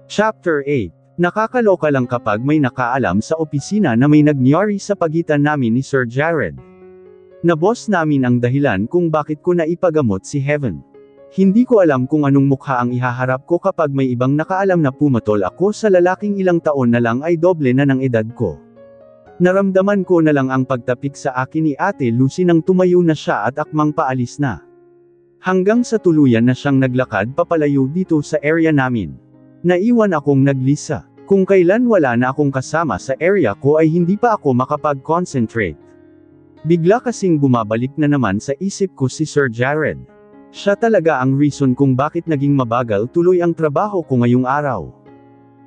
Chapter 8. Nakakaloka lang kapag may nakaalam sa opisina na may nangyari sa pagitan namin ni Sir Jared. Na-boss namin ang dahilan kung bakit ko naipagamot si Heaven. Hindi ko alam kung anong mukha ang ihaharap ko kapag may ibang nakaalam na pumatol ako sa lalaking ilang taon na lang ay doble na ng edad ko. Naramdaman ko na lang ang pagtapik sa akin ni Ate Lucy nang tumayo na siya at akmang paalis na. Hanggang sa tuluyan na siyang naglakad papalayo dito sa area namin. Naiwan akong naglisa. Kung kailan wala na akong kasama sa area ko ay hindi pa ako makapag-concentrate. Bigla kasing bumabalik na naman sa isip ko si Sir Jared. Siya talaga ang reason kung bakit naging mabagal tuloy ang trabaho ko ngayong araw.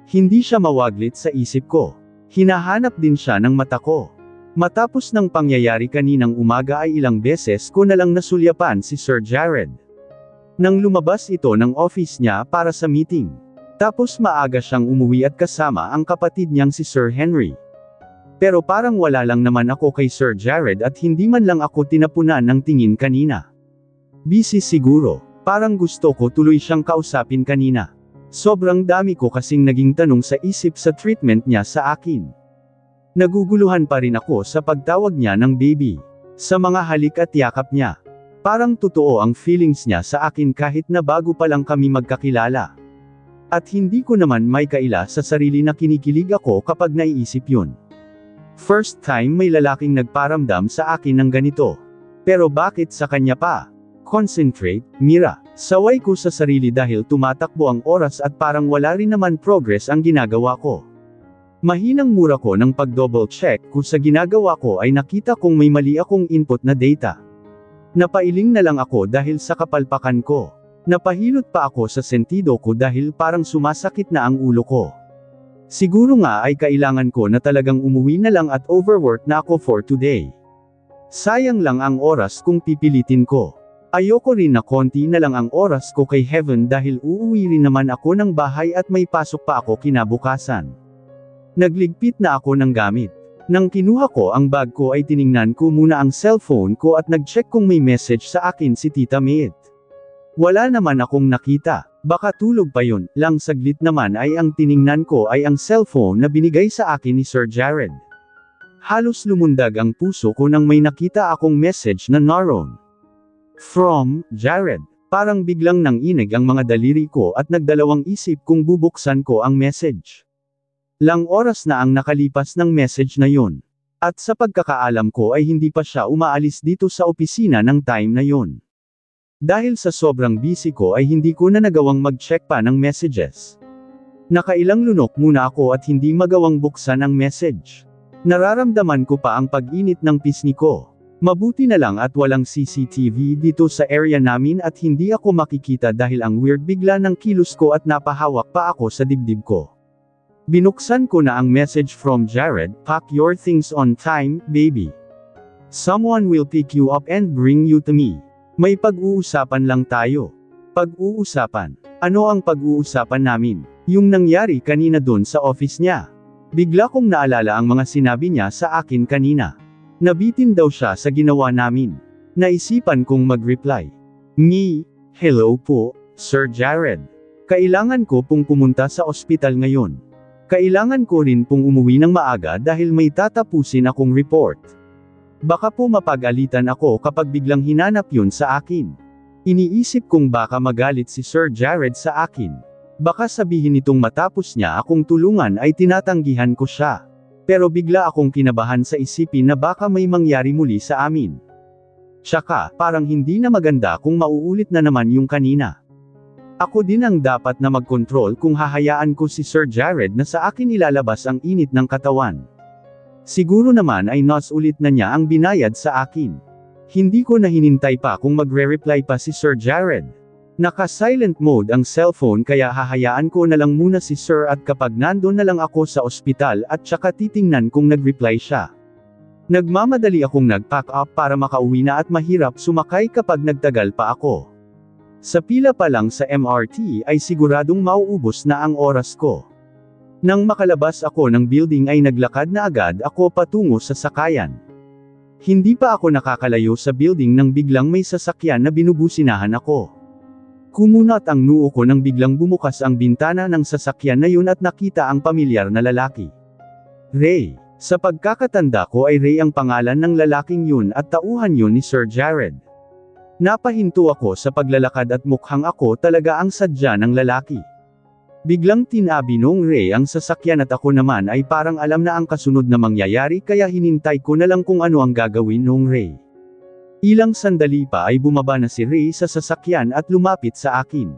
Hindi siya mawaglit sa isip ko. Hinahanap din siya ng mata ko. Matapos ng pangyayari kaninang umaga ay ilang beses ko na lang nasulyapan si Sir Jared. Nang lumabas ito ng office niya para sa meeting. Tapos maaga siyang umuwi at kasama ang kapatid niyang si Sir Henry. Pero parang wala lang naman ako kay Sir Jared at hindi man lang ako tinapunan ng tingin kanina. Busy siguro, parang gusto ko tuloy siyang kausapin kanina. Sobrang dami ko kasing naging tanong sa isip sa treatment niya sa akin. Naguguluhan pa rin ako sa pagtawag niya ng baby. Sa mga halik at yakap niya. Parang totoo ang feelings niya sa akin kahit na bago pa lang kami magkakilala. At hindi ko naman may kaila sa sarili na kinikilig ako kapag naiisip yun. First time may lalaking nagparamdam sa akin ng ganito. Pero bakit sa kanya pa? Concentrate, Mira. Saway ko sa sarili dahil tumatakbo ang oras at parang wala rin naman progress ang ginagawa ko. Mahinang mura ko ng pag-double check ko sa ginagawa ko ay nakita kong may mali akong input na data. Napailing na lang ako dahil sa kapalpakan ko. Napahilot pa ako sa sentido ko dahil parang sumasakit na ang ulo ko. Siguro nga ay kailangan ko na talagang umuwi na lang at overwork na ako for today. Sayang lang ang oras kung pipilitin ko. Ayoko rin na konti na lang ang oras ko kay Heaven dahil uuwi rin naman ako ng bahay at may pasok pa ako kinabukasan. Nagligpit na ako ng gamit. Nang kinuha ko ang bag ko ay tiningnan ko muna ang cellphone ko at nag-check kung may message sa akin si Tita Maid. Wala naman akong nakita, baka tulog pa yun, lang saglit naman ay ang tiningnan ko ay ang cellphone na binigay sa akin ni Sir Jared. Halos lumundag ang puso ko nang may nakita akong message na naroon. From, Jared. Parang biglang nanginig ang mga daliri ko at nagdalawang isip kung bubuksan ko ang message. Lang oras na ang nakalipas ng message na yun. At sa pagkakaalam ko ay hindi pa siya umaalis dito sa opisina ng time na yun. Dahil sa sobrang busy ko ay hindi ko na nagawang mag-check pa ng messages. Nakailang lunok muna ako at hindi magawang buksan ang message. Nararamdaman ko pa ang pag-init ng pisngi ko. Mabuti na lang at walang CCTV dito sa area namin at hindi ako makikita dahil ang weird bigla ng kilos ko at napahawak pa ako sa dibdib ko. Binuksan ko na ang message from Jared, "Pack your things on time, baby. Someone will pick you up and bring you to me. May pag-uusapan lang tayo." Pag-uusapan? Ano ang pag-uusapan namin? Yung nangyari kanina dun sa office niya. Bigla kong naalala ang mga sinabi niya sa akin kanina. Nabitin daw siya sa ginawa namin. Naisipan kong mag-reply. Hello po, Sir Jared. Kailangan ko pong pumunta sa ospital ngayon. Kailangan ko rin pong umuwi ng maaga dahil may tatapusin akong report. Baka po mapag-alitan ako kapag biglang hinanap yun sa akin. Iniisip kong baka magalit si Sir Jared sa akin. Baka sabihin nitong matapos niya akong tulungan ay tinatanggihan ko siya. Pero bigla akong kinabahan sa isipin na baka may mangyari muli sa amin. Tsaka, parang hindi na maganda kung mauulit na naman yung kanina. Ako din ang dapat na mag-control kung hahayaan ko si Sir Jared na sa akin ilalabas ang init ng katawan. Siguro naman ay nas ulit na niya ang binayad sa akin. Hindi ko na hinintay pa kung magre-reply pa si Sir Jared. Naka-silent mode ang cellphone kaya hahayaan ko na lang muna si Sir at kapag nandun na lang ako sa ospital at tsaka titingnan kung nag-reply siya. Nagmamadali akong nag-pack up para makauwi na at mahirap sumakay kapag nagtagal pa ako. Sa pila pa lang sa MRT ay siguradong mauubos na ang oras ko. Nang makalabas ako ng building ay naglakad na agad ako patungo sa sakayan. Hindi pa ako nakakalayo sa building nang biglang may sasakyan na binubusinahan ako. Kumunat ang noo ko nang biglang bumukas ang bintana ng sasakyan na yun at nakita ang pamilyar na lalaki. Ray. Sa pagkakatanda ko ay Ray ang pangalan ng lalaking yun at tauhan yun ni Sir Jared. Napahinto ako sa paglalakad at mukhang ako talaga ang sadya ng lalaki. Biglang tinabi noong Ray ang sasakyan at ako naman ay parang alam na ang kasunod na mangyayari kaya hinintay ko na lang kung ano ang gagawin noong Ray. Ilang sandali pa ay bumaba na si Ray sa sasakyan at lumapit sa akin.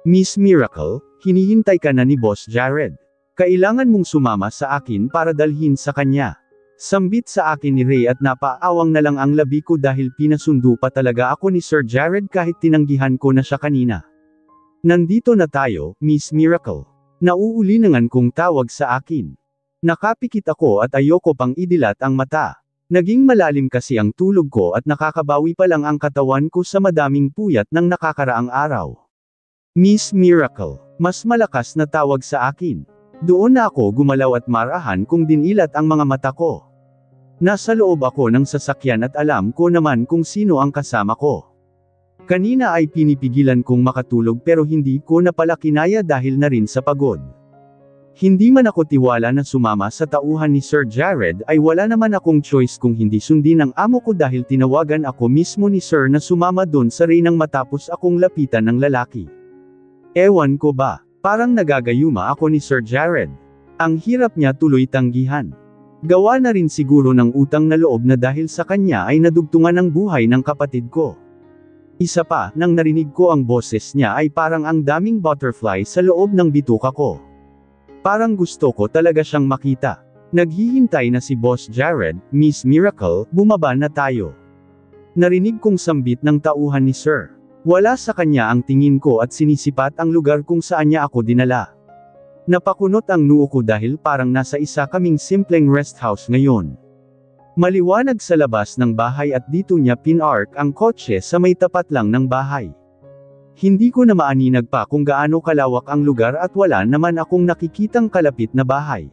Miss Miracle, hinihintay ka na ni Boss Jared. Kailangan mong sumama sa akin para dalhin sa kanya. Sambit sa akin ni Ray at napaawang na lang ang labi ko dahil pinasundo pa talaga ako ni Sir Jared kahit tinanggihan ko na siya kanina. Nandito na tayo, Miss Miracle. Nauulinangan kong tawag sa akin. Nakapikit ako at ayoko pang idilat ang mata. Naging malalim kasi ang tulog ko at nakakabawi pa lang ang katawan ko sa madaming puyat ng nakakaraang araw. Miss Miracle, mas malakas na tawag sa akin. Doon na ako gumalaw at marahan kung dinilat ang mga mata ko. Nasa loob ako ng sasakyan at alam ko naman kung sino ang kasama ko. Kanina ay pinipigilan kong makatulog pero hindi ko na pala kinaya dahil na rin sa pagod. Hindi man ako tiwala na sumama sa tauhan ni Sir Jared ay wala naman akong choice kung hindi sundin ang amo ko dahil tinawagan ako mismo ni Sir na sumama doon sa Reynang matapos akong lapitan ng lalaki. Ewan ko ba, parang nagagayuma ako ni Sir Jared. Ang hirap niya tuloy tanggihan. Gawa na rin siguro ng utang na loob na dahil sa kanya ay nadugtungan ang buhay ng kapatid ko. Isa pa, nang narinig ko ang boses niya ay parang ang daming butterfly sa loob ng bituka ko. Parang gusto ko talaga siyang makita. Naghihintay na si Boss Jared, Miss Miracle, bumaba na tayo. Narinig kong sambit ng tauhan ni Sir. Wala sa kanya ang tingin ko at sinisipat ang lugar kung saan niya ako dinala. Napakunot ang noo ko dahil parang nasa isa kaming simpleng rest house ngayon. Maliwanag sa labas ng bahay at dito niya pinark ang kotse sa may tapat lang ng bahay. Hindi ko na maaninag pa kung gaano kalawak ang lugar at wala naman akong nakikitang kalapit na bahay.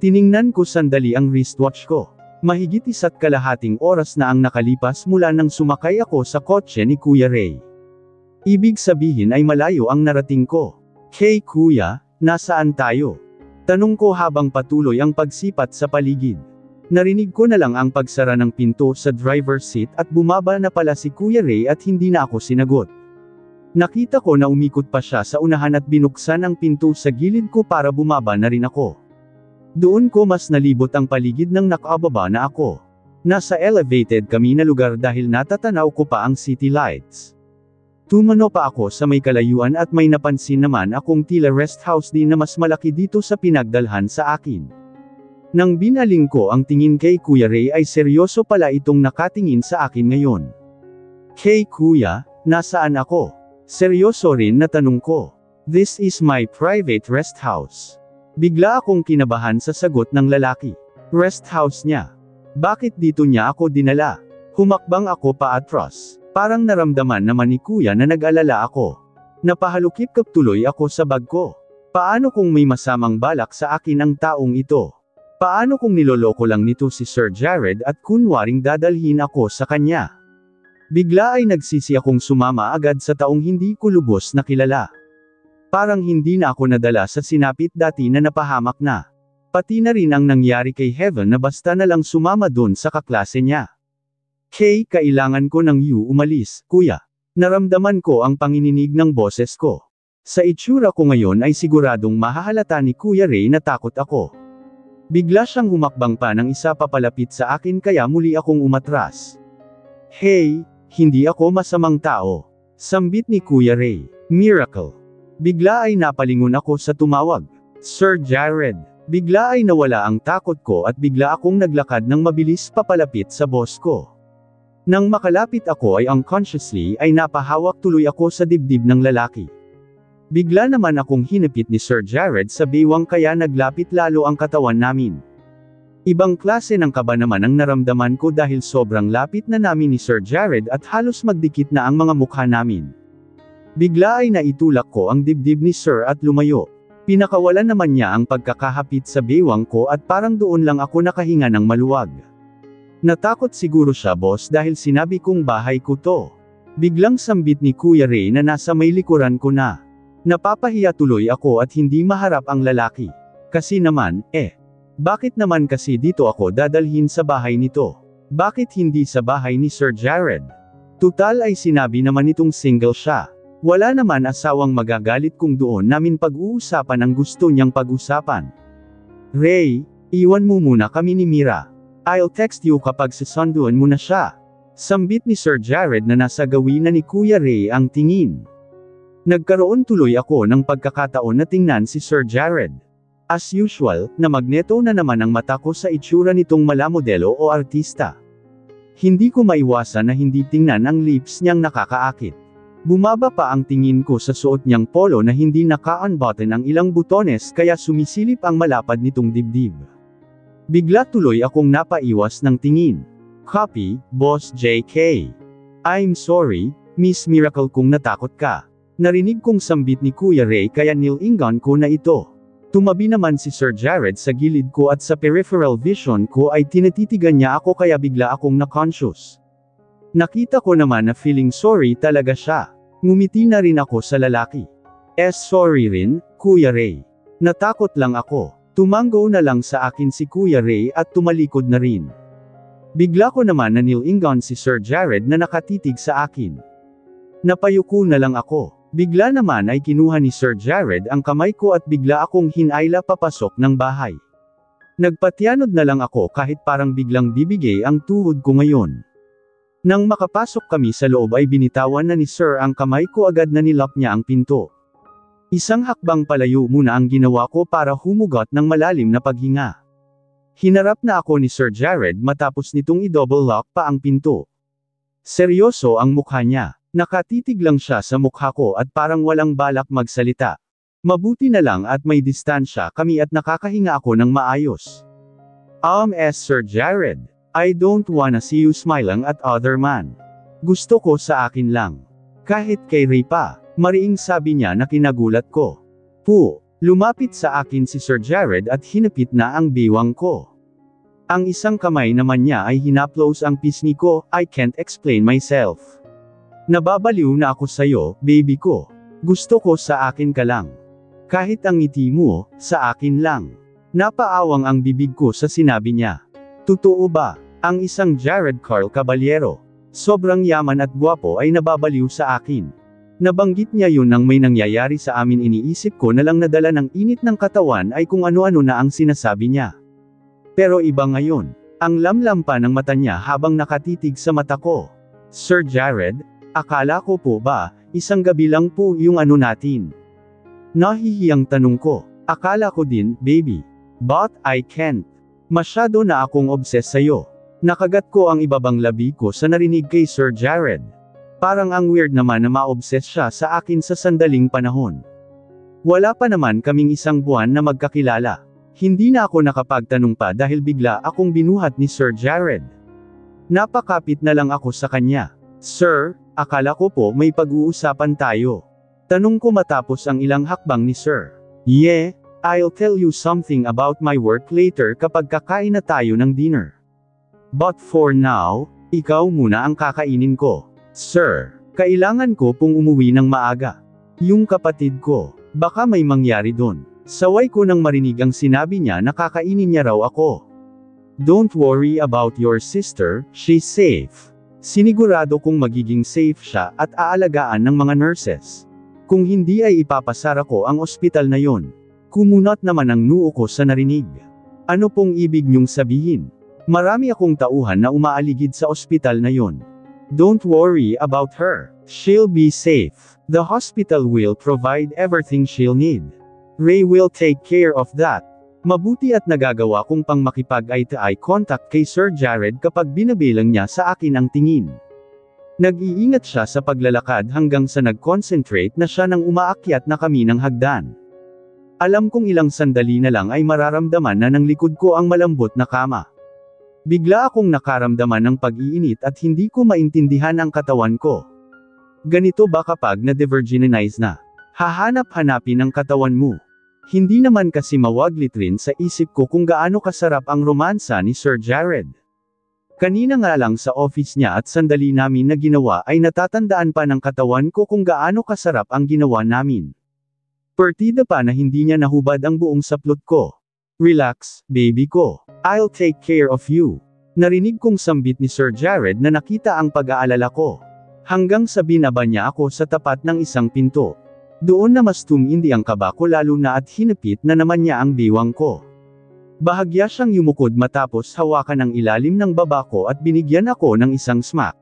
Tiningnan ko sandali ang wristwatch ko. Mahigit 1.5 oras na ang nakalipas mula nang sumakay ako sa kotse ni Kuya Ray. Ibig sabihin ay malayo ang narating ko. Hey Kuya, nasaan tayo? Tanong ko habang patuloy ang pagsipat sa paligid. Narinig ko na lang ang pagsara ng pinto sa driver's seat at bumaba na pala si Kuya Ray at hindi na ako sinagot. Nakita ko na umikot pa siya sa unahan at binuksan ang pinto sa gilid ko para bumaba na rin ako. Doon ko mas nalibot ang paligid ng nakababa na ako. Nasa elevated kami na lugar dahil natatanaw ko pa ang city lights. Tumano pa ako sa may kalayuan at may napansin naman akong tila rest house din na mas malaki dito sa pinagdalhan sa akin. Nang binaling ko ang tingin kay Kuya Ray ay seryoso pala itong nakatingin sa akin ngayon. Hey Kuya, nasaan ako? Seryoso rin na tanong ko. This is my private rest house. Bigla akong kinabahan sa sagot ng lalaki. Rest house niya. Bakit dito niya ako dinala? Humakbang ako paatras. Parang naramdaman naman ni Kuya na nag-alala ako. Napahalukip-kap tuloy ako sa bag ko. Paano kung may masamang balak sa akin ang taong ito? Paano kung niloloko lang nito si Sir Jared at kunwaring dadalhin ako sa kanya? Bigla ay nagsisi akong sumama agad sa taong hindi ko lubos na kilala. Parang hindi na ako nadala sa sinapit dati na napahamak na. Pati na rin ang nangyari kay Heaven na basta na lang sumama dun sa kaklase niya. Hey, kailangan ko nang umalis, Kuya. Naramdaman ko ang pangininig ng boses ko. Sa itsura ko ngayon ay siguradong mahahalata ni Kuya Ray na takot ako. Bigla siyang humakbang pa ng isa papalapit sa akin kaya muli akong umatras. Hey, hindi ako masamang tao. Sambit ni Kuya Ray. Miracle. Bigla ay napalingon ako sa tumawag. Sir Jared. Bigla ay nawala ang takot ko at bigla akong naglakad ng mabilis papalapit sa boss ko. Nang makalapit ako ay unconsciously ay napahawak tuloy ako sa dibdib ng lalaki. Bigla naman akong hinapit ni Sir Jared sa baywang kaya naglapit lalo ang katawan namin. Ibang klase ng kaba naman ang naramdaman ko dahil sobrang lapit na namin ni Sir Jared at halos magdikit na ang mga mukha namin. Bigla ay naitulak ko ang dibdib ni Sir at lumayo. Pinakawalan naman niya ang pagkakahapit sa baywang ko at parang doon lang ako nakahinga ng maluwag. Natakot siguro siya boss dahil sinabi kong bahay ko to. Biglang sambit ni Kuya Ray na nasa may likuran ko na. Napapahiya tuloy ako at hindi maharap ang lalaki. Kasi naman, bakit naman kasi dito ako dadalhin sa bahay nito? Bakit hindi sa bahay ni Sir Jared? Tutal ay sinabi naman nitong single siya. Wala naman asawang magagalit kung doon namin pag-uusapan ang gusto niyang pag-usapan. Ray, iwan mo muna kami ni Mira. I'll text you kapag sasunduan mo na siya. Sambit ni Sir Jared na nasa gawin na ni Kuya Ray ang tingin. Nagkaroon tuloy ako ng pagkakataon na tingnan si Sir Jared. As usual, na magneto na naman ang mata ko sa itsura nitong malamodelo o artista. Hindi ko maiwasan na hindi tingnan ang lips niyang nakakaakit. Bumaba pa ang tingin ko sa suot niyang polo na hindi naka-unbutton ang ilang butones kaya sumisilip ang malapad nitong dibdib. Bigla tuloy akong napaiwas ng tingin. Copy, Boss JK. I'm sorry, Miss Miracle kung natakot ka. Narinig kong sambit ni Kuya Ray kaya nilingan ko na ito. Tumabi naman si Sir Jared sa gilid ko at sa peripheral vision ko ay tinatitigan niya ako kaya bigla akong na-conscious. Nakita ko naman na feeling sorry talaga siya. Ngumiti na rin ako sa lalaki. Sorry rin, Kuya Ray. Natakot lang ako. Tumanggo na lang sa akin si Kuya Ray at tumalikod na rin. Bigla ko naman na nilingan si Sir Jared na nakatitig sa akin. Napayuko na lang ako. Bigla naman ay kinuha ni Sir Jared ang kamay ko at bigla akong hinayla papasok ng bahay. Nagpatianod na lang ako kahit parang biglang bibigay ang tuhod ko ngayon. Nang makapasok kami sa loob ay binitawan na ni Sir ang kamay ko agad na nilock niya ang pinto. Isang hakbang palayo muna ang ginawa ko para humugot ng malalim na paghinga. Hinarap na ako ni Sir Jared matapos nitong i-double lock pa ang pinto. Seryoso ang mukha niya. Nakatitig lang siya sa mukha ko at parang walang balak magsalita. Mabuti na lang at may distansya kami at nakakahinga ako ng maayos. Sir Jared, I don't wanna see you smiling at other man. Gusto ko sa akin lang. Kahit kay Ray pa, mariing sabi niya na kinagulat ko. Lumapit sa akin si Sir Jared at hinapit na ang biwang ko. Ang isang kamay naman niya ay hinaplos ang pisngi ko, I can't explain myself. Nababaliw na ako sa'yo, baby ko. Gusto ko sa akin ka lang. Kahit ang ngiti mo, sa akin lang. Napaawang ang bibig ko sa sinabi niya. Totoo ba? Ang isang Jared Carl Caballero. Sobrang yaman at gwapo ay nababaliw sa akin. Nabanggit niya yun nang may nangyayari sa amin iniisip ko na lang nadala ng init ng katawan ay kung ano-ano na ang sinasabi niya. Pero iba ngayon. Ang lamlam pa ng mata niya habang nakatitig sa mata ko. Sir Jared, akala ko po ba, isang gabi lang po yung ano natin. Nahihiyang tanong ko. Akala ko din, baby. But I can't. Masyado na akong obses sa'yo. Nakagat ko ang ibabang labi ko sa narinig kay Sir Jared. Parang ang weird naman na ma-obses siya sa akin sa sandaling panahon. Wala pa naman kaming isang buwan na magkakilala. Hindi na ako nakapagtanong pa dahil bigla akong binuhat ni Sir Jared. Napakapit na lang ako sa kanya. Sir, akala ko po may pag-uusapan tayo. Tanong ko matapos ang ilang hakbang ni Sir. Yeah, I'll tell you something about my work later kapag kakain na tayo ng dinner. But for now, ikaw muna ang kakainin ko. Sir, kailangan ko pong umuwi ng maaga. Yung kapatid ko, baka may mangyari doon. Saway ko nang marinig ang sinabi niya na kakainin niya raw ako. Don't worry about your sister, she's safe. Sinigurado kong magiging safe siya at aalagaan ng mga nurses. Kung hindi ay ipapasara ko ang ospital na yon. Kumunot naman ang noo ko sa narinig. Ano pong ibig niyong sabihin? Marami akong tauhan na umaaligid sa ospital na yon. Don't worry about her. She'll be safe. The hospital will provide everything she'll need. Ray will take care of that. Mabuti at nagagawa kong pang makipag-eye-to-eye contact kay Sir Jared kapag binabilang niya sa akin ang tingin. Nag-iingat siya sa paglalakad hanggang sa nag-concentrate na siya nang umaakyat na kami ng hagdan. Alam kong ilang sandali na lang ay mararamdaman na ng likod ko ang malambot na kama. Bigla akong nakaramdaman ng pag-iinit at hindi ko maintindihan ang katawan ko. Ganito ba kapag na-devirginize na? Hahanap-hanapin ang katawan mo. Hindi naman kasi mawaglit rin sa isip ko kung gaano kasarap ang romansa ni Sir Jared. Kanina nga lang sa office niya at sandali namin na ginawa ay natatandaan pa ng katawan ko kung gaano kasarap ang ginawa namin. Partida pa na hindi niya nahubad ang buong saplot ko. Relax, baby ko. I'll take care of you. Narinig kong sambit ni Sir Jared na nakita ang pag-aalala ko. Hanggang sa binaba niya ako sa tapat ng isang pinto. Doon na mas tumindi ang kaba ko lalo na at hinapit na naman niya ang diwang ko. Bahagya siyang yumukod matapos hawakan ang ilalim ng baba ko at binigyan ako ng isang smack.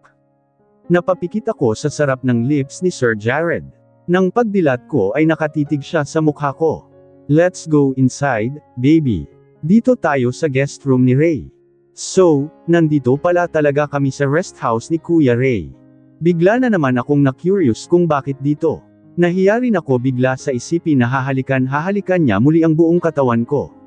Napapikit ako sa sarap ng lips ni Sir Jared. Nang pagdilat ko ay nakatitig siya sa mukha ko. Let's go inside, baby. Dito tayo sa guest room ni Ray. So, nandito pala talaga kami sa rest house ni Kuya Ray. Bigla na naman akong na-curious kung bakit dito. Nahiya rin ako bigla sa isipin na hahalikan niya muli ang buong katawan ko.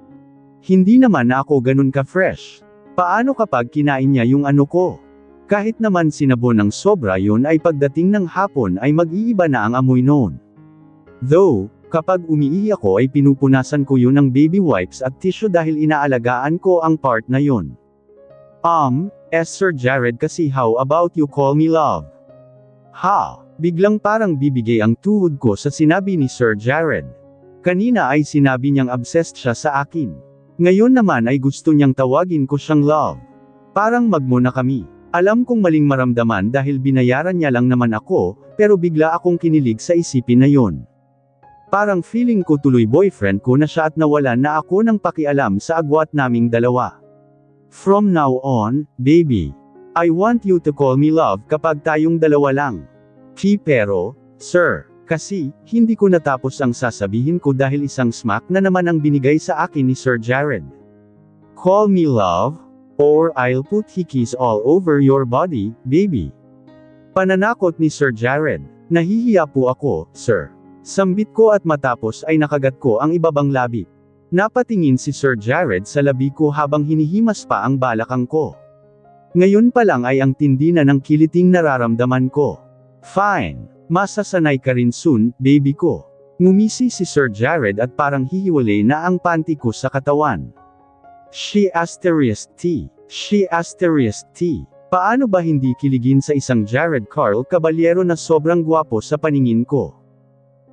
Hindi naman na ako ganun ka-fresh. Paano kapag kinain niya yung ano ko? Kahit naman sinabon ng sobra yun ay pagdating ng hapon ay mag-iiba na ang amoy noon. Though, kapag umiihi ako ay pinupunasan ko yun ng baby wipes at tissue dahil inaalagaan ko ang part na yun. Sir Jared kasi how about you call me love? Ha? Biglang parang bibigay ang tuhod ko sa sinabi ni Sir Jared. Kanina ay sinabi niyang obsessed siya sa akin. Ngayon naman ay gusto niyang tawagin ko siyang love. Parang magmuna kami. Alam kong maling maramdaman dahil binayaran niya lang naman ako, pero bigla akong kinilig sa isipin na yon. Parang feeling ko tuloy boyfriend ko na siya at nawala na ako ng pakialam sa agwat naming dalawa. From now on, baby, I want you to call me love kapag tayong dalawa lang. Pero, sir, kasi, hindi ko natapos ang sasabihin ko dahil isang smack na naman ang binigay sa akin ni Sir Jared. Call me love, or I'll put hickeys all over your body, baby. Pananakot ni Sir Jared. Nahihiya po ako, sir. Sambit ko at matapos ay nakagat ko ang ibabang labi. Napatingin si Sir Jared sa labi ko habang hinihimas pa ang balakang ko. Ngayon pa lang ay ang tindi na ng kiliting nararamdaman ko. Fine. Masasanay ka rin soon, baby ko. Ngumisi si Sir Jared at parang hihiwalay na ang panty ko sa katawan. She***T. Paano ba hindi kiligin sa isang Jared Carl Caballero na sobrang gwapo sa paningin ko?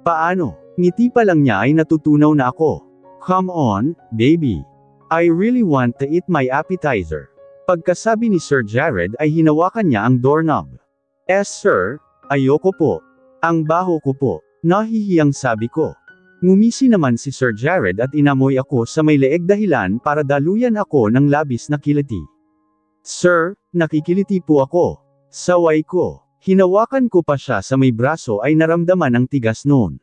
Paano? Ngiti pa lang niya ay natutunaw na ako. Come on, baby. I really want to eat my appetizer. Pagkasabi ni Sir Jared ay hinawakan niya ang doorknob. Sir. Ayoko po. Ang baho ko po. Nahihiyang sabi ko. Ngumisi naman si Sir Jared at inamoy ako sa may leeg dahilan para daluyan ako ng labis na kiliti. Sir, nakikiliti po ako. Saway ko. Hinawakan ko pa siya sa may braso ay naramdaman ang tigas noon.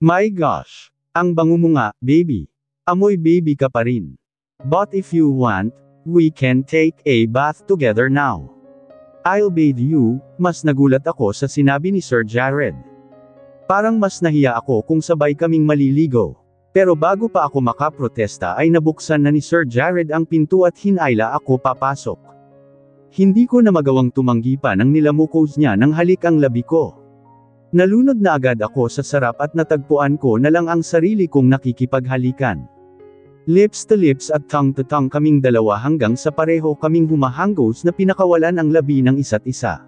My gosh. Ang bango mo nga, baby. Amoy baby ka pa rin. But if you want, we can take a bath together now. I'll bathe you. Mas nagulat ako sa sinabi ni Sir Jared. Parang mas nahiya ako kung sabay kaming maliligo. Pero bago pa ako makaprotesta ay nabuksan na ni Sir Jared ang pinto at hinayla ako papasok. Hindi ko na magawang tumanggi pa nang nilamukos niya ng halik ang labi ko. Nalunod na agad ako sa sarap at natagpuan ko na lang ang sarili kong nakikipaghalikan. Lips to lips at tongue to tongue kaming dalawa hanggang sa pareho kaming humahanggos na pinakawalan ang labi ng isa't isa.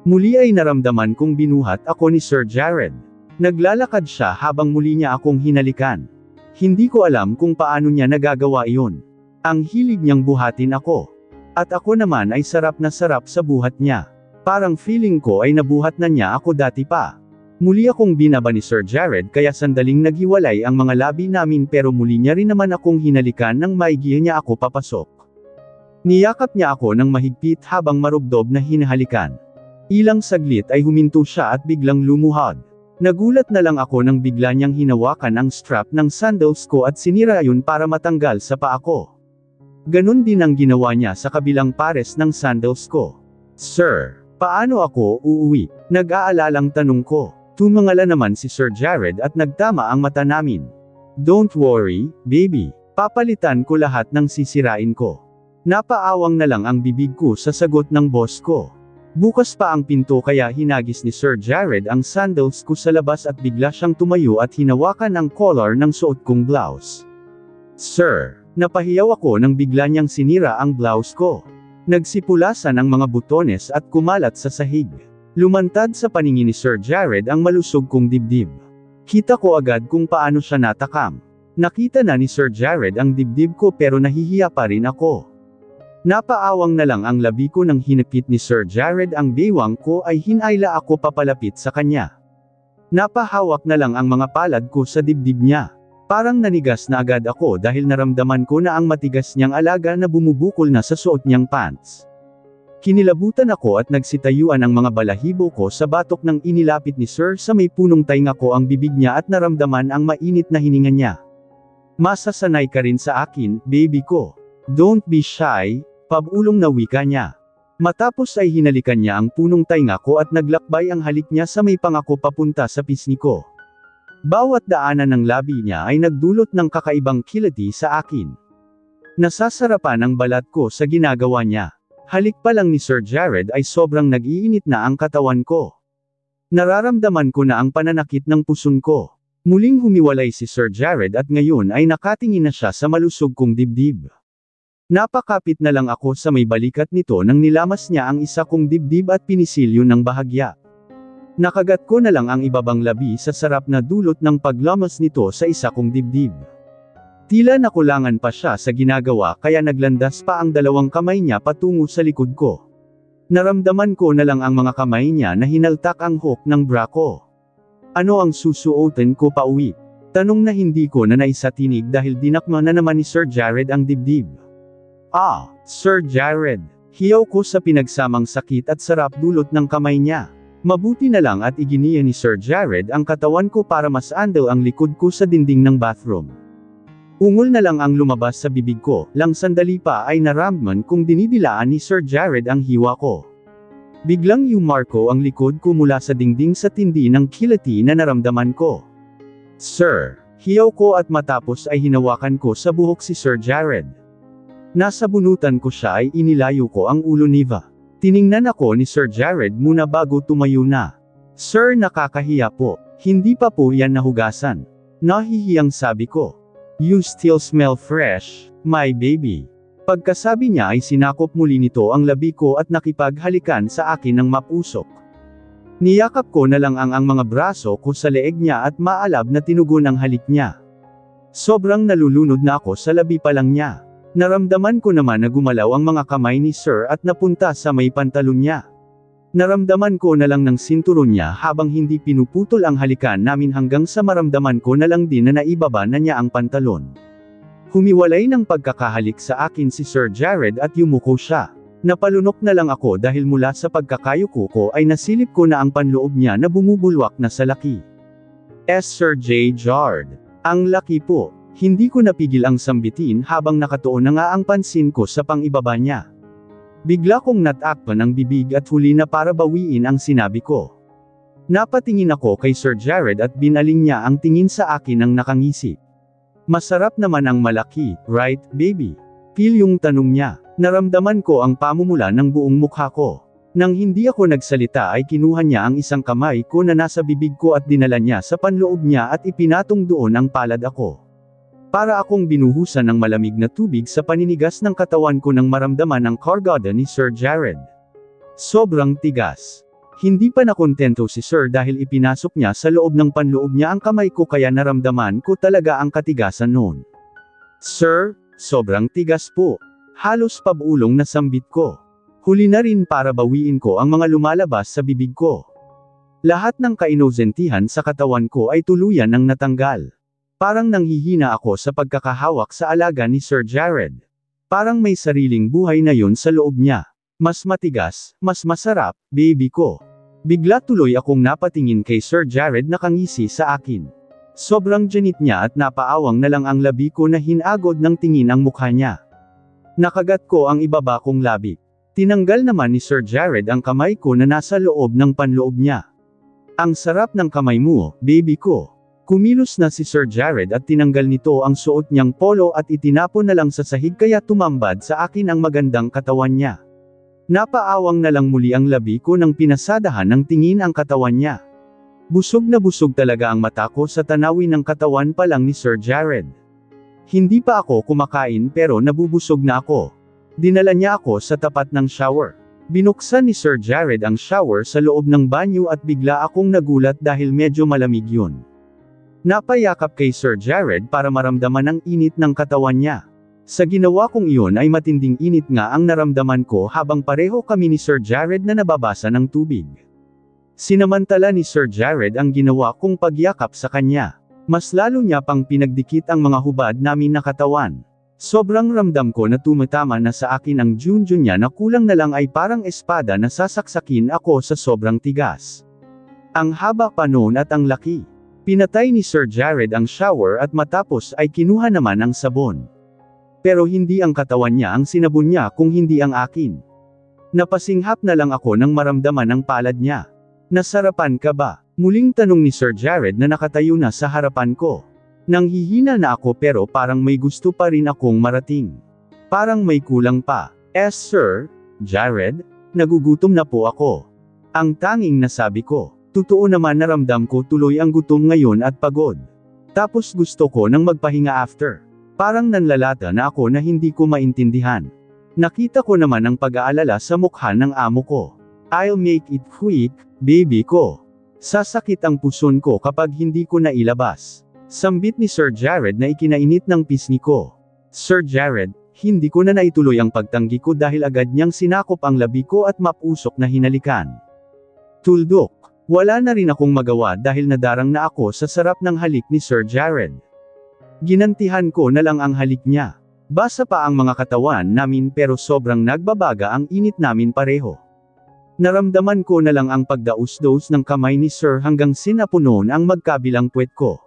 Muli ay naramdaman kong binuhat ako ni Sir Jared. Naglalakad siya habang muli niya akong hinalikan. Hindi ko alam kung paano niya nagagawa iyon. Ang hilig niyang buhatin ako. At ako naman ay sarap na sarap sa buhat niya. Parang feeling ko ay nabuhat na niya ako dati pa. Muli akong binaba ni Sir Jared kaya sandaling naghiwalay ang mga labi namin pero muli niya rin naman akong hinalikan nang maigya niya ako papasok. Niyakap niya ako ng mahigpit habang marubdob na hinahalikan. Ilang saglit ay huminto siya at biglang lumuhod. Nagulat na lang ako nang bigla niyang hinawakan ang strap ng sandals ko at sinira yun para matanggal sa paa ko. Ganun din ang ginawa niya sa kabilang pares ng sandals ko. Sir, paano ako uuwi? Nag-aalalang tanong ko. Tumangala naman si Sir Jared at nagtama ang mata namin. Don't worry, baby. Papalitan ko lahat ng sisirain ko. Napaawang na lang ang bibig ko sa sagot ng boss ko. Bukas pa ang pinto kaya hinagis ni Sir Jared ang sandals ko sa labas at bigla siyang tumayo at hinawakan ang collar ng suot kong blouse. Sir, napahiyaw ako nang bigla niyang sinira ang blouse ko. Nagsipulasan ang mga butones at kumalat sa sahig. Lumantad sa paningin ni Sir Jared ang malusog kong dibdib. Kita ko agad kung paano siya natakam. Nakita na ni Sir Jared ang dibdib ko pero nahihiya pa rin ako. Napaawang na lang ang labi ko nang hinapit ni Sir Jared ang bewang ko ay hinayla ako papalapit sa kanya. Napahawak na lang ang mga palad ko sa dibdib niya. Parang nanigas na agad ako dahil naramdaman ko na ang matigas niyang alaga na bumubukol na sa suot niyang pants. Kinilabutan ako at nagsitayuan ang mga balahibo ko sa batok ng inilapit ni Sir sa may punong tainga ko ang bibig niya at naramdaman ang mainit na hininga niya. Masasanay ka rin sa akin, baby ko. Don't be shy, pabulong na wika niya. Matapos ay hinalikan niya ang punong tainga ko at naglakbay ang halik niya sa may pangako papunta sa pisngi ko. Bawat daanan ng labi niya ay nagdulot ng kakaibang kiliti sa akin. Nasasarapan ang balat ko sa ginagawa niya. Halik pa lang ni Sir Jared ay sobrang nag-iinit na ang katawan ko. Nararamdaman ko na ang pananakit ng puson ko. Muling humiwalay si Sir Jared at ngayon ay nakatingin na siya sa malusog kong dibdib. Napakapit na lang ako sa may balikat nito nang nilamas niya ang isa kong dibdib at pinisilyo ng bahagya. Nakagat ko na lang ang ibabang labi sa sarap na dulot ng paglamas nito sa isa kong dibdib. Tila nakulangan pa siya sa ginagawa kaya naglandas pa ang dalawang kamay niya patungo sa likod ko. Naramdaman ko na lang ang mga kamay niya na hinaltak ang hook ng bra ko. Ano ang susuotin ko pa uwi? Tanong na hindi ko na naisatinig dahil dinakma na naman ni Sir Jared ang dibdib. Ah, Sir Jared. Hiyaw ko sa pinagsamang sakit at sarap dulot ng kamay niya. Mabuti na lang at iginiya ni Sir Jared ang katawan ko para mas andal ang likod ko sa dingding ng bathroom. Ungol na lang ang lumabas sa bibig ko, lang sandali pa ay naramdaman kung dinidilaan ni Sir Jared ang hiwa ko. Biglang yumarko ang likod ko mula sa dingding sa tindi ng kiliti na naramdaman ko. Sir, hiyaw ko at matapos ay hinawakan ko sa buhok si Sir Jared. Nasa bunutan ko siya ay inilayo ko ang ulo niya. Tiningnan ako ni Sir Jared muna bago tumayo na. Sir, nakakahiya po. Hindi pa po yan nahugasan. Nahihiyang sabi ko. You still smell fresh, my baby. Pagkasabi niya ay sinakop muli nito ang labi ko at nakipaghalikan sa akin ng mapusok. Niyakap ko na lang ang mga braso ko sa leeg niya at maalab na tinugon ang halik niya. Sobrang nalulunod na ako sa labi pa lang niya. Naramdaman ko naman na gumalaw ang mga kamay ni Sir at napunta sa may pantalon niya. Naramdaman ko na lang ng sinturon niya habang hindi pinuputol ang halikan namin hanggang sa maramdaman ko na lang din na naibaba na niya ang pantalon. Humiwalay ng pagkakahalik sa akin si Sir Jared at yumuko siya. Napalunok na lang ako dahil mula sa pagkakayuko ko ay nasilip ko na ang panloob niya na bumubulwak na sa laki. Sir J. Jared. Ang laki po. Hindi ko napigil ang sambitin habang nakatuon na nga ang pansin ko sa pangibaba niya. Bigla kong natakpan ang bibig at huli na para bawiin ang sinabi ko. Napatingin ako kay Sir Jared at binaling niya ang tingin sa akin ng nakangisi. Masarap naman ang malaki, right, baby? Feel yung tanong niya. Naramdaman ko ang pamumula ng buong mukha ko. Nang hindi ako nagsalita ay kinuha niya ang isang kamay ko na nasa bibig ko at dinala niya sa panloob niya at ipinatong doon ang palad ako. Para akong binuhusan ng malamig na tubig sa paninigas ng katawan ko nang maramdaman ang kargada ni Sir Jared. Sobrang tigas. Hindi pa nakontento si Sir dahil ipinasok niya sa loob ng panloob niya ang kamay ko kaya naramdaman ko talaga ang katigasan noon. Sir, sobrang tigas po. Halos pabulong na sambit ko. Huli na rin para bawiin ko ang mga lumalabas sa bibig ko. Lahat ng kainozentihan sa katawan ko ay tuluyan ng natanggal. Parang nanghihina ako sa pagkakahawak sa alaga ni Sir Jared. Parang may sariling buhay na yun sa loob niya. Mas matigas, mas masarap, baby ko. Bigla tuloy akong napatingin kay Sir Jared na nakangisi sa akin. Sobrang janit niya at napaawang na lang ang labi ko na hinagod ng tingin ang mukha niya. Nakagat ko ang ibaba kong labi. Tinanggal naman ni Sir Jared ang kamay ko na nasa loob ng panloob niya. Ang sarap ng kamay mo, baby ko. Kumilos na si Sir Jared at tinanggal nito ang suot niyang polo at itinapon na lang sa sahig kaya tumambad sa akin ang magandang katawan niya. Napaawang na lang muli ang labi ko nang pinasadahan ng tingin ang katawan niya. Busog na busog talaga ang mata ko sa tanawin ng katawan pa lang ni Sir Jared. Hindi pa ako kumakain pero nabubusog na ako. Dinala niya ako sa tapat ng shower. Binuksan ni Sir Jared ang shower sa loob ng banyo at bigla akong nagulat dahil medyo malamig yun. Napayakap kay Sir Jared para maramdaman ang init ng katawan niya. Sa ginawa kong iyon ay matinding init nga ang naramdaman ko habang pareho kami ni Sir Jared na nababasa ng tubig. Sinamantala ni Sir Jared ang ginawa kong pagyakap sa kanya. Mas lalo niya pang pinagdikit ang mga hubad namin na katawan. Sobrang ramdam ko na tumatama na sa akin ang junjun niya na kulang na lang ay parang espada na sasaksakin ako sa sobrang tigas. Ang haba pa noon at ang laki. Pinatay ni Sir Jared ang shower at matapos ay kinuha naman ang sabon. Pero hindi ang katawan niya ang sinabon niya kung hindi ang akin. Napasinghap na lang ako nang maramdaman ang palad niya. Nasarapan ka ba? Muling tanong ni Sir Jared na nakatayo na sa harapan ko. Nanghihina na ako pero parang may gusto pa rin akong marating. Parang may kulang pa. Sir Jared, nagugutom na po ako. Ang tanging nasabi ko. Totoo naman naramdam ko tuloy ang gutom ngayon at pagod. Tapos gusto ko nang magpahinga after. Parang nanlalata na ako na hindi ko maintindihan. Nakita ko naman ang pag-aalala sa mukha ng amo ko. I'll make it quick, baby ko. Sasakit ang puson ko kapag hindi ko nailabas. Sambit ni Sir Jared na ikinainit ng pisngi ko. Sir Jared, hindi ko na naituloy ang pagtanggi ko dahil agad niyang sinakop ang labi ko at mapusok na hinalikan. Tuldok. Wala na rin akong magawa dahil nadarang na ako sa sarap ng halik ni Sir Jared. Ginantihan ko na lang ang halik niya. Basa pa ang mga katawan namin pero sobrang nagbabaga ang init namin pareho. Naramdaman ko na lang ang pagdaus-daus ng kamay ni Sir hanggang sinapunon ang magkabilang puwet ko.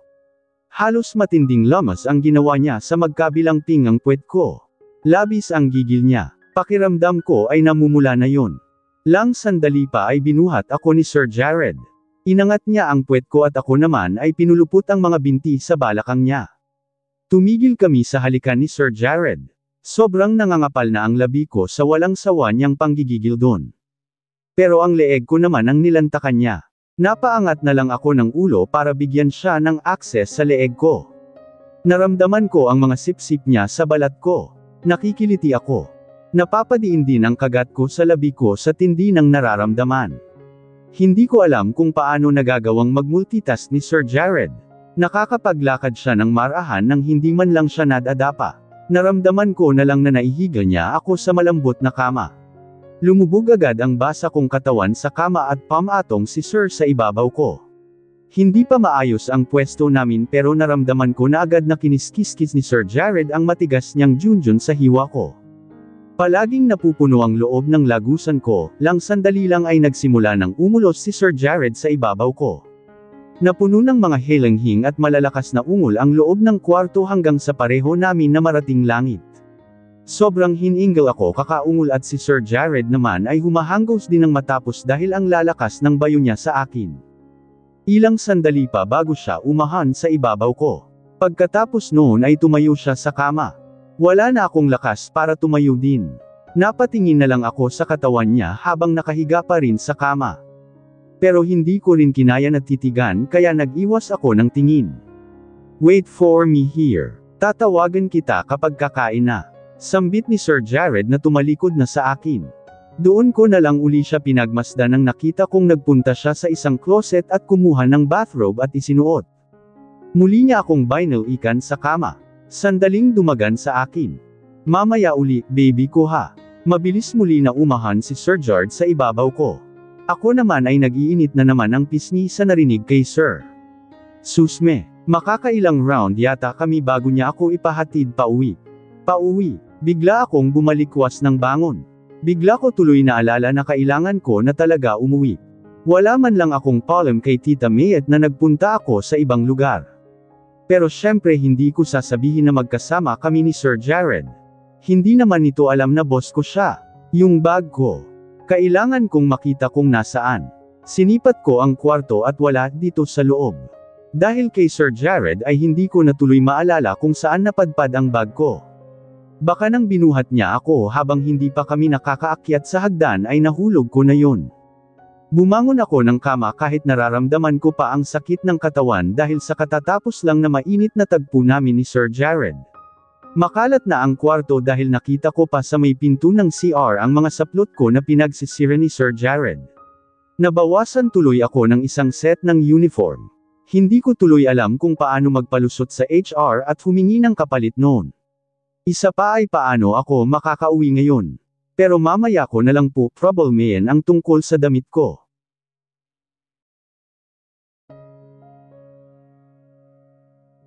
Halos matinding lamas ang ginawa niya sa magkabilang pingang puwet ko. Labis ang gigil niya. Pakiramdam ko ay namumula na yun. Lang sandali pa ay binuhat ako ni Sir Jared. Inangat niya ang puwet ko at ako naman ay pinulupot ang mga binti sa balakang niya. Tumigil kami sa halikan ni Sir Jared. Sobrang nangangapal na ang labi ko sa walang sawa niyang panggigigil doon. Pero ang leeg ko naman ang nilantakan niya. Napaangat na lang ako ng ulo para bigyan siya ng akses sa leeg ko. Naramdaman ko ang mga sipsip niya sa balat ko. Nakikiliti ako. Napapadiin din ang kagat ko sa labi ko sa tindi ng nararamdaman. Hindi ko alam kung paano nagagawang mag-multitask ni Sir Jared. Nakakapaglakad siya ng marahan nang hindi man lang siya nadadapa. Naramdaman ko na lang na naihiga niya ako sa malambot na kama. Lumubog agad ang basa kong katawan sa kama at pamatong si Sir sa ibabaw ko. Hindi pa maayos ang pwesto namin pero naramdaman ko na agad na kiniskiskis ni Sir Jared ang matigas niyang junjun sa hiwa ko. Palaging napupuno ang loob ng lagusan ko, lang sandali lang ay nagsimula ng umulos si Sir Jared sa ibabaw ko. Napuno ng mga helanghing at malalakas na ungol ang loob ng kwarto hanggang sa pareho namin na marating langit. Sobrang hiningal ako kakaungol at si Sir Jared naman ay humahanggos din ng matapos dahil ang lalakas ng bayo niya sa akin. Ilang sandali pa bago siya umahan sa ibabaw ko. Pagkatapos noon ay tumayo siya sa kama. Wala na akong lakas para tumayo din. Napatingin na lang ako sa katawan niya habang nakahiga pa rin sa kama. Pero hindi ko rin kinaya na titigan kaya nag-iwas ako ng tingin. Wait for me here. Tatawagan kita kapag kakain na. Sambit ni Sir Jared na tumalikod na sa akin. Doon ko na lang uli siya pinagmasdan nang nakita kong nagpunta siya sa isang closet at kumuha ng bathrobe at isinuot. Muli niya akong binalikan sa kama. Sandaling dumagan sa akin. Mamaya uli, baby ko ha. Mabilis muli na umahan si Sir Jared sa ibabaw ko. Ako naman ay nag-iinit na naman ang pisngi sa narinig kay Sir. Susme, makakailang round yata kami bago niya ako ipahatid pauwi. Pauwi, bigla akong bumalikwas ng bangon. Bigla ko tuloy na alala na kailangan ko na talaga umuwi. Wala man lang akong paalam kay Tita Mayet na nagpunta ako sa ibang lugar. Pero syempre hindi ko sasabihin na magkasama kami ni Sir Jared. Hindi naman nito alam na boss ko siya. Yung bag ko. Kailangan kong makita kung nasaan. Sinipat ko ang kwarto at wala dito sa loob. Dahil kay Sir Jared ay hindi ko na tuloy maalala kung saan napadpad ang bag ko. Baka nang binuhat niya ako habang hindi pa kami nakakaakyat sa hagdan ay nahulog ko na yun. Bumangon ako ng kama kahit nararamdaman ko pa ang sakit ng katawan dahil sa katatapos lang na mainit na tagpo namin ni Sir Jared. Makalat na ang kwarto dahil nakita ko pa sa may pinto ng CR ang mga saplot ko na pinagsisira ni Sir Jared. Nabawasan tuloy ako ng isang set ng uniform. Hindi ko tuloy alam kung paano magpalusot sa HR at humingi ng kapalit noon. Isa pa ay paano ako makakauwi ngayon. Pero mamaya ko na lang po problemahin ang tungkol sa damit ko.